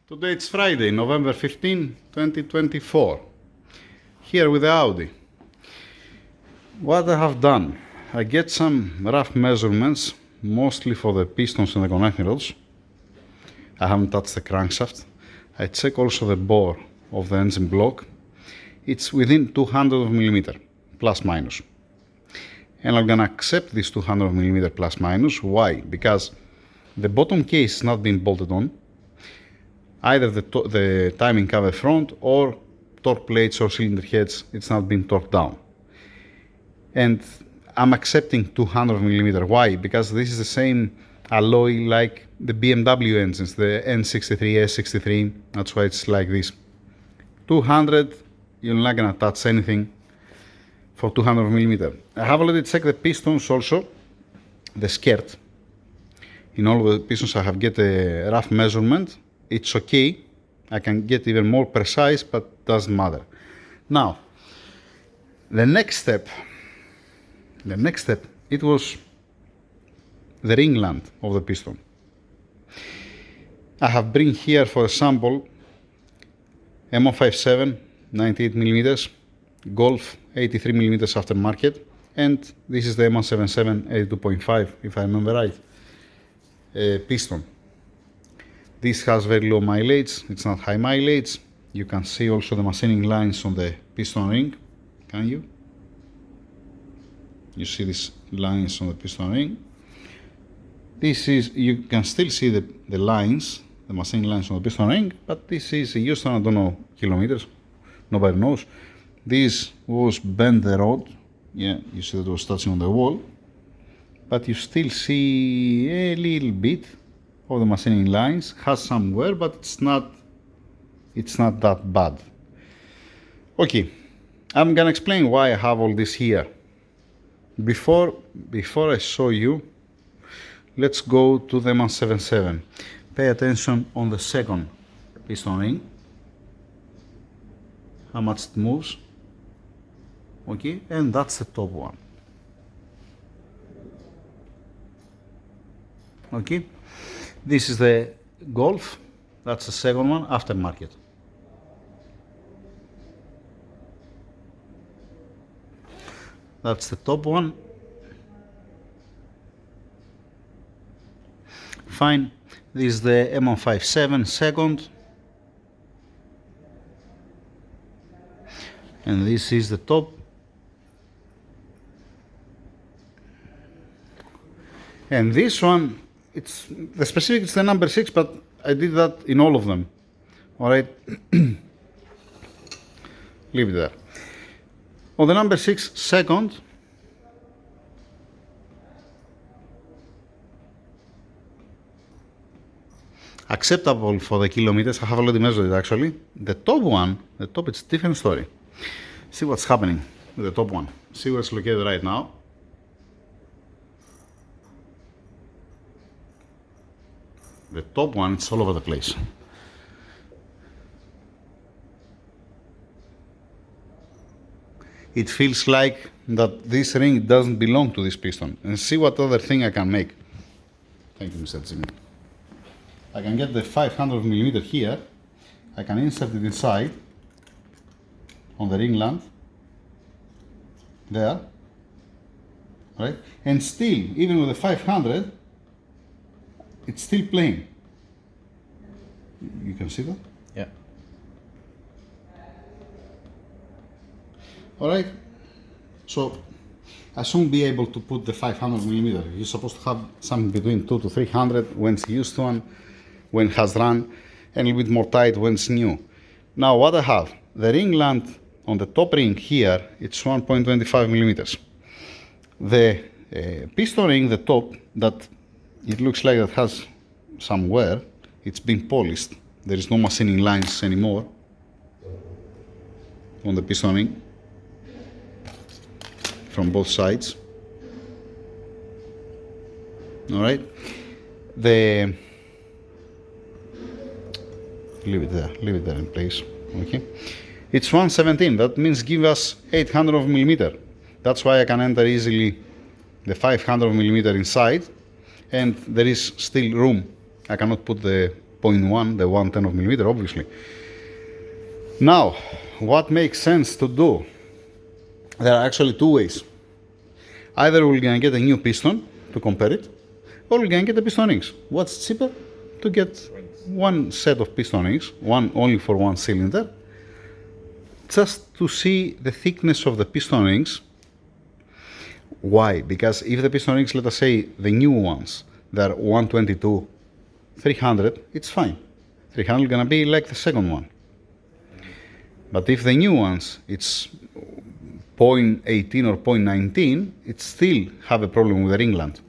Today it's Friday, November 15, 2024. Here with the Audi. What I have done, I get some rough measurements, mostly for the pistons and the connecting rods. I haven't touched the crankshaft. I check also the bore of the engine block. It's within 200 millimeter, plus minus. And I'm gonna accept this 200 millimeter plus minus. Why? Because the bottom case is not being bolted on. Either the timing cover front or torque plates or cylinder heads, it's not been torqued down. And I'm accepting 200 millimeter. Why? Because this is the same alloy like the BMW engines, the N63, S63. That's why it's like this. 200, you're not gonna touch anything for 200 millimeter. I have already checked the pistons also, the skirt. In all of the pistons I have get a rough measurement. It's okay. I can get even more precise, but doesn't matter. Now, the next step, it was the ringland of the piston. I have bring here for a sample M157 98 millimeters, Golf 83 millimeters aftermarket, and this is the M177 82.5, if I remember right, piston. This has very low mileage, it's not high mileage. You can see also the machining lines on the piston ring, can you? You see these lines on the piston ring. This is, you can still see the lines, the machining lines on the piston ring, but this is used on, I don't know, kilometers, nobody knows. This was bent the rod, yeah, you see that it was touching on the wall, but you still see a little bit of the machining lines, has some wear, but it's not that bad. Okay, I'm gonna explain why I have all this here. Before I show you, let's go to the M177. Pay attention on the second piston ring, how much it moves. Okay, and that's the top one. Okay, this is the Golf, that's the second one, aftermarket. That's the top one. Fine, this is the M157 second. And this is the top. And this one, it's the specific, it's the number 6, but I did that in all of them. All right, leave it there. On the number 6 second, acceptable for the kilometers. I have already measured it actually. The top one, it's a different story. See what's happening with the top one. See where it's located right now. The top one, it's all over the place. It feels like that this ring doesn't belong to this piston. And see what other thing I can make. Thank you, Mr. Jimmy. I can get the 500 millimeter here. I can insert it inside on the ringland. There. Right? And still, even with the 500, it's still plain. You can see that? Yeah. Alright, so I shouldn't be able to put the 500 millimeter. You're supposed to have something between 200 to 300 when it's used one, when it has run, and a little bit more tight when it's new. Now what I have, the ringland on the top ring here, it's 1.25 millimeters. The piston ring, the top, that it looks like it has some wear, it's been polished. There is no machining lines anymore on the piston ring from both sides. All right, leave it there in place. Okay, it's 117. That means give us 800 millimeter. That's why I can enter easily the 500 millimeter inside, and there is still room. I cannot put the 0.1, the 1/10 of millimeter, obviously. Now, what makes sense to do? There are actually two ways. Either we're gonna get a new piston to compare it, or we're gonna get the piston rings. What's cheaper? To get one set of piston rings, one only for one cylinder, just to see the thickness of the piston rings. Why? Because if the piston rings, let us say the new ones, they're 122, 300, it's fine. 300 is gonna be like the second one. But if the new ones, it's 0.18 or 0.19, it still have a problem with the ringland.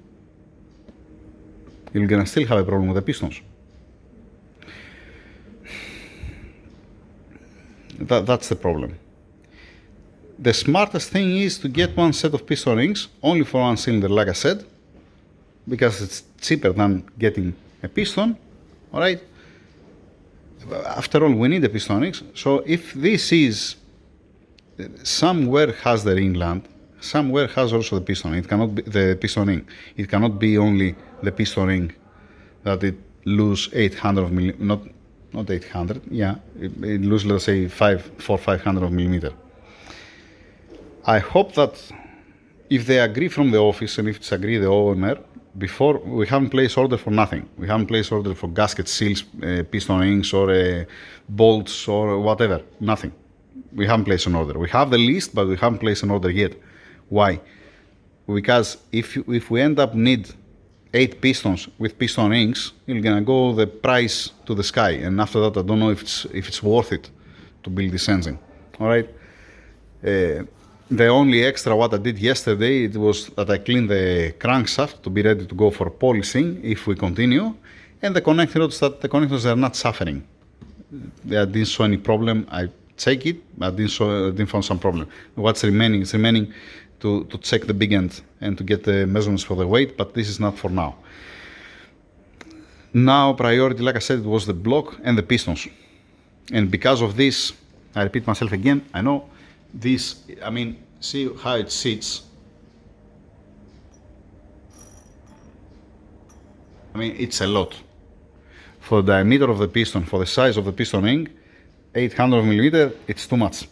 You're gonna still have a problem with the pistons. That's the problem. The smartest thing is to get one set of piston rings only for one cylinder, like I said, because it's cheaper than getting a piston. All right. After all, we need the piston rings. So if this is somewhere has the ringland, somewhere has also the piston. It cannot be the piston ring. It cannot be only the piston ring that it lose 800 of not 800. Yeah, it lose, let's say 500 of millimeter. I hope that if they agree from the office and if it's agree the owner, before we haven't placed order for nothing. We haven't placed order for gasket seals, piston rings, or bolts, or whatever. Nothing. We haven't placed an order. We have the list, but we haven't placed an order yet. Why? Because if we end up need 8 pistons with piston rings, you're gonna go the price to the sky. And after that, I don't know if it's worth it to build this engine. All right. The only extra what I did yesterday, it was that I cleaned the crankshaft to be ready to go for polishing if we continue, and the connecting rods, that the connectors are not suffering. I didn't show any problem. I checked it, but I didn't find some problem. What's remaining is remaining to check the big end and to get the measurements for the weight, but this is not for now. Now priority, like I said, it was the block and the pistons. And because of this, I repeat myself again, I know, this, I mean, see how it sits. I mean, it's a lot. For the diameter of the piston, for the size of the piston ring, 800 millimeter, it's too much.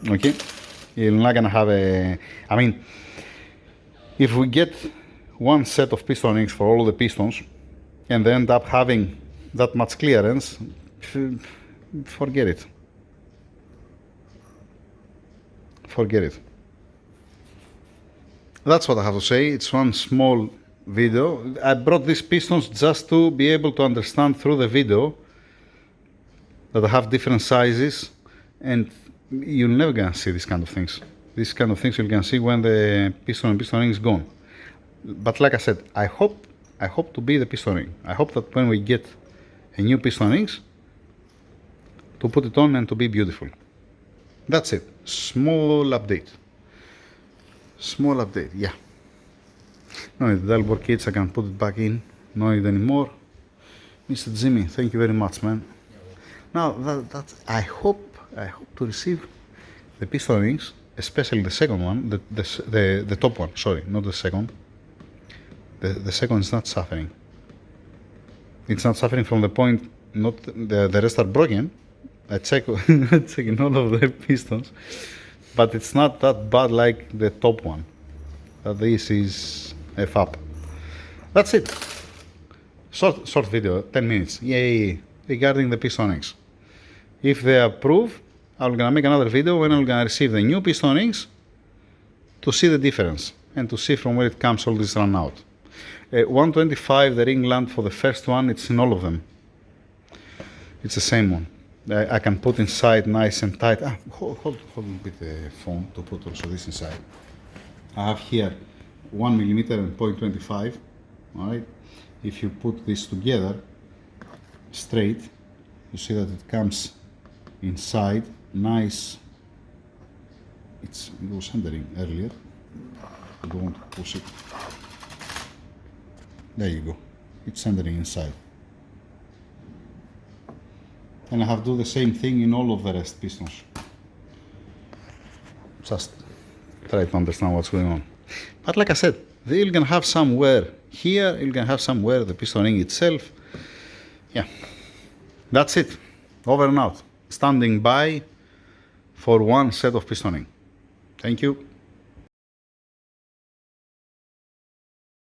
Okay? You're not gonna have a, I mean, if we get one set of piston rings for all the pistons and they end up having that much clearance, forget it. Forget it. That's what I have to say. It's one small video. I brought these pistons just to be able to understand through the video that I have different sizes, and you're never gonna see these kind of things. These kind of things you're gonna see when the piston and piston ring is gone. But like I said, I hope to be the piston ring. I hope that when we get a new piston rings, to put it on and to be beautiful. That's it. Small update. Small update, yeah. No, the Dalbor kits, I can put it back in. No need anymore. Mr. Jimmy, thank you very much, man. Now, I hope to receive the piston rings, especially the second one, the top one, sorry, not the second. The second is not suffering. It's not suffering from the point, not the rest are broken. I check checking all of the pistons, but it's not that bad like the top one. This is F up. That's it. Short video, 10 minutes. Yay! Regarding the piston rings. If they approve, I'm gonna make another video when I'm gonna receive the new piston rings to see the difference and to see from where it comes all this run out. 125, the ringland for the first one, it's in all of them. It's the same one. I can put inside nice and tight. Hold a bit the phone to put also this inside. I have here 1 millimeter and 0.25. All right. If you put this together straight, you see that it comes inside nice. It was centering earlier. I don't want to push it. There you go. It's centering inside. And I have to do the same thing in all of the rest pistons. Just try to understand what's going on. But like I said, you're gonna have somewhere here, you're gonna have somewhere the piston ring itself. yeah, that's it. Over and out. Standing by for one set of pistoning. Thank you.